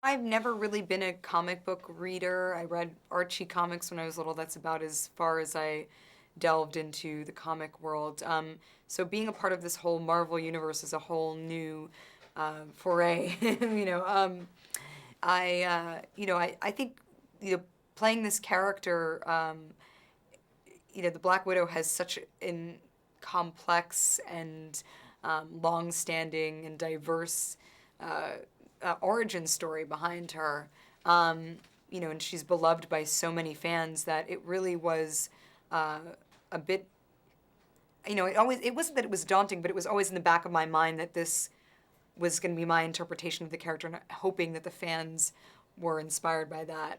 I've never really been a comic book reader. I read Archie comics when I was little. That's about as far as I delved into the comic world. So being a part of this whole Marvel universe is a whole new foray. I think playing this character, the Black Widow has such an complex and long-standing and diverse uh, origin story behind her. And she's beloved by so many fans that it really was uh, a bit. It wasn't that it was daunting, but it was always in the back of my mind that this was going to be my interpretation of the character, and hoping that the fans were inspired by that,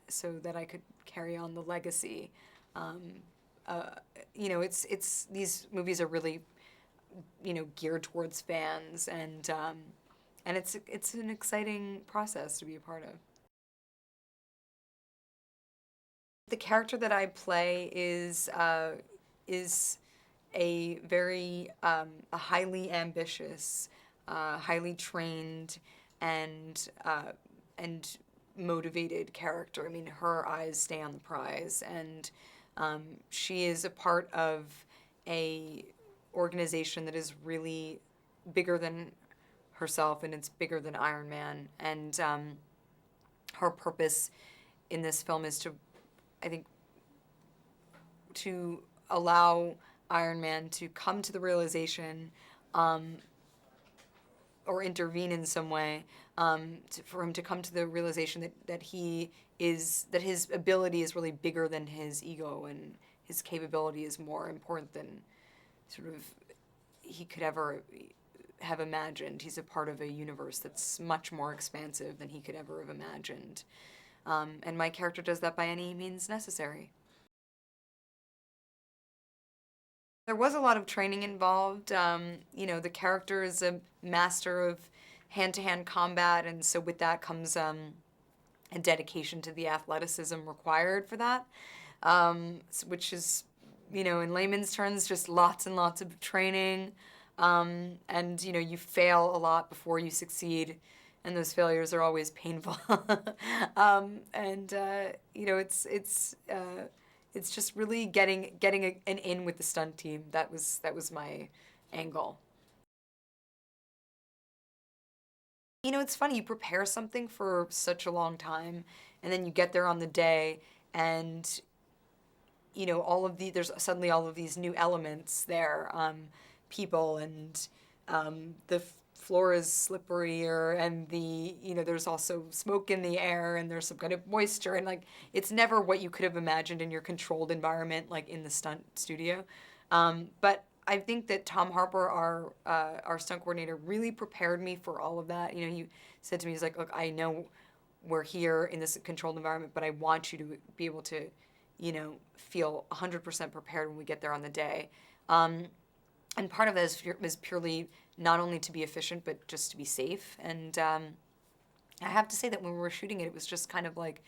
so that I could carry on the legacy. Um, uh, it's these movies are really, geared towards fans, and it's an exciting process to be a part of. The character that I play is a very a highly ambitious, highly trained, and and motivated character. I mean, her eyes stay on the prize, and she is a part of a organization that is really bigger than herself, and it's bigger than Iron Man. And her purpose in this film is to, I think, to allow Iron Man to come to the realization, um, or intervene in some way, for him to come to the realization that his ability is really bigger than his ego, and his capability is more important than sort of he could ever have imagined. He's a part of a universe that's much more expansive than he could ever have imagined. And my character does that by any means necessary. There was a lot of training involved. The character is a master of hand-to-hand combat, and so with that comes a dedication to the athleticism required for that, which is, in layman's terms, just lots and lots of training. And, you fail a lot before you succeed, and those failures are always painful. It's just really getting an in with the stunt team. That was my angle. It's funny, you prepare something for such a long time, and then you get there on the day, and there's suddenly all of these new elements there, people, and the floor is slipperier, and there's also smoke in the air, and there's some kind of moisture, and like it's never what you could have imagined in your controlled environment, like in the stunt studio. But I think that Tom Harper, our stunt coordinator, really prepared me for all of that. He said to me, he's like, look, I know we're here in this controlled environment, but I want you to be able to, feel 100% prepared when we get there on the day. And part of that is purely not only to be efficient, but just to be safe. And I have to say that when we were shooting it, it was just kind of like,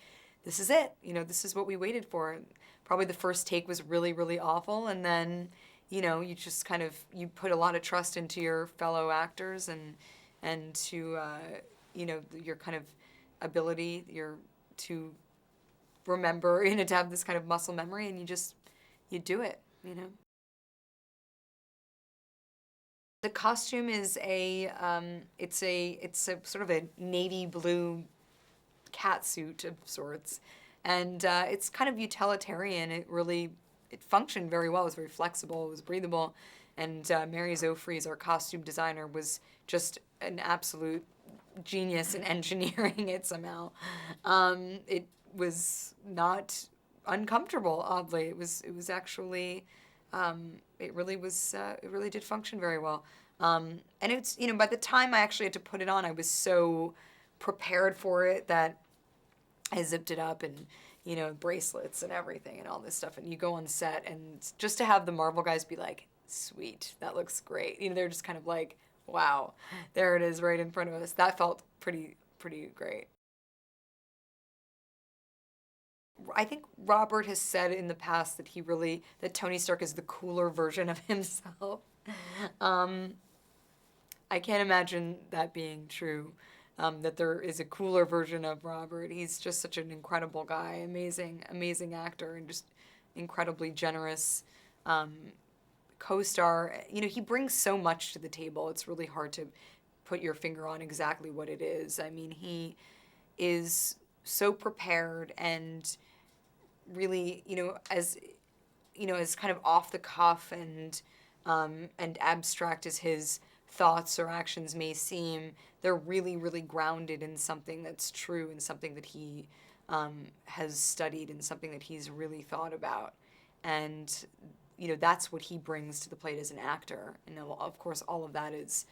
this is it. This is what we waited for. Probably the first take was really, really awful. And then, you just kind of, you put a lot of trust into your fellow actors, and to, your kind of ability, to remember, to have this kind of muscle memory, and you do it. The costume is it's a sort of a navy blue cat suit of sorts, and it's kind of utilitarian. It functioned very well. It was very flexible. It was breathable, and Mary Zofries, our costume designer, was just an absolute genius in engineering it somehow. It was not uncomfortable. Oddly, it was actually. It really did function very well. And by the time I actually had to put it on, I was so prepared for it that I zipped it up, and, bracelets and everything and all this stuff. And you go on set, and just to have the Marvel guys be like, sweet, that looks great. They're just kind of like, wow, there it is right in front of us. That felt pretty great. I think Robert has said in the past that Tony Stark is the cooler version of himself. Um, I can't imagine that being true. that there is a cooler version of Robert. He's just such an incredible guy, amazing actor, and just incredibly generous co-star. He brings so much to the table. It's really hard to put your finger on exactly what it is. I mean, he is so prepared and really, as kind of off the cuff and abstract as his thoughts or actions may seem, they're really grounded in something that's true and something that he has studied and something that he's really thought about. And that's what he brings to the plate as an actor. And of course, all of that is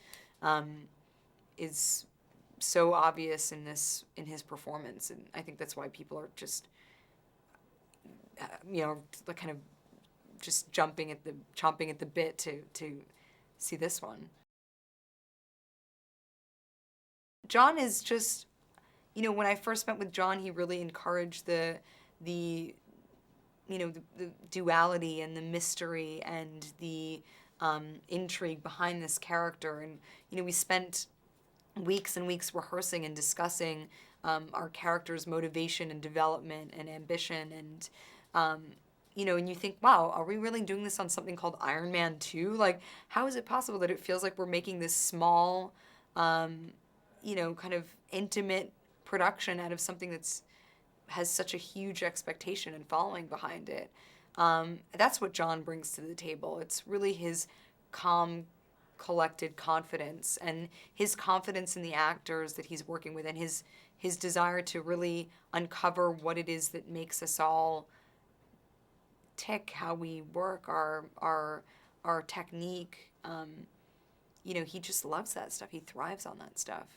so obvious in his performance, and I think that's why people are just kind of just chomping at the bit to see this one. John is just, when I first met with John, he really encouraged the duality and the mystery and the intrigue behind this character. And, we spent weeks and weeks rehearsing and discussing our character's motivation and development and ambition. And, and you think, wow, are we really doing this on something called Iron Man 2? Like, how is it possible that it feels like we're making this small, kind of intimate production out of something has such a huge expectation and following behind it? That's what John brings to the table. It's really his calm, collected confidence and his confidence in the actors that he's working with, and his desire to really uncover what it is that makes us all tick, how we work, our technique. He just loves that stuff. He thrives on that stuff.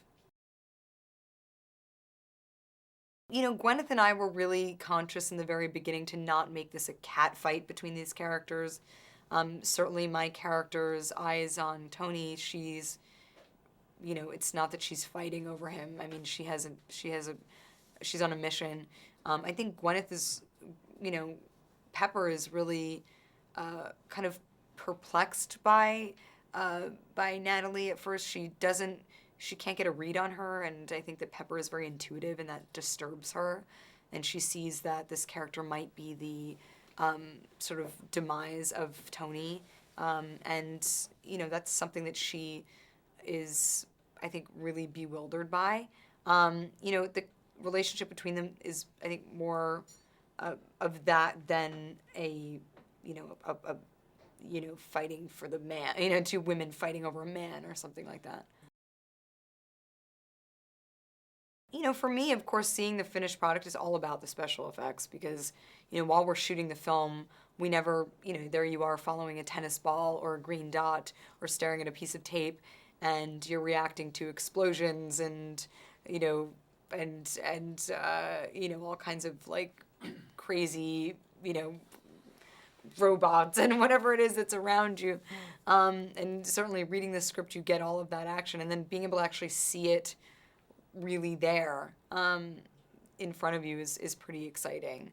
Gwyneth and I were really conscious in the very beginning to not make this a cat fight between these characters. Certainly my character's eyes on Tony, she's not that she's fighting over him. I mean, she's on a mission. I think Gwyneth is, Pepper is really kind of perplexed by Natalie at first. She can't get a read on her, and I think that Pepper is very intuitive, and that disturbs her. And she sees that this character might be the sort of demise of Tony, and that's something that she is, I think, really bewildered by. The relationship between them is, I think, more of that than fighting for the man, two women fighting over a man or something like that. For me, of course, seeing the finished product is all about the special effects because, while we're shooting the film, we never, there you are following a tennis ball or a green dot or staring at a piece of tape, and you're reacting to explosions and, all kinds of like crazy, robots and whatever it is that's around you. And certainly reading the script, you get all of that action, and then being able to actually see it really there in front of you is pretty exciting.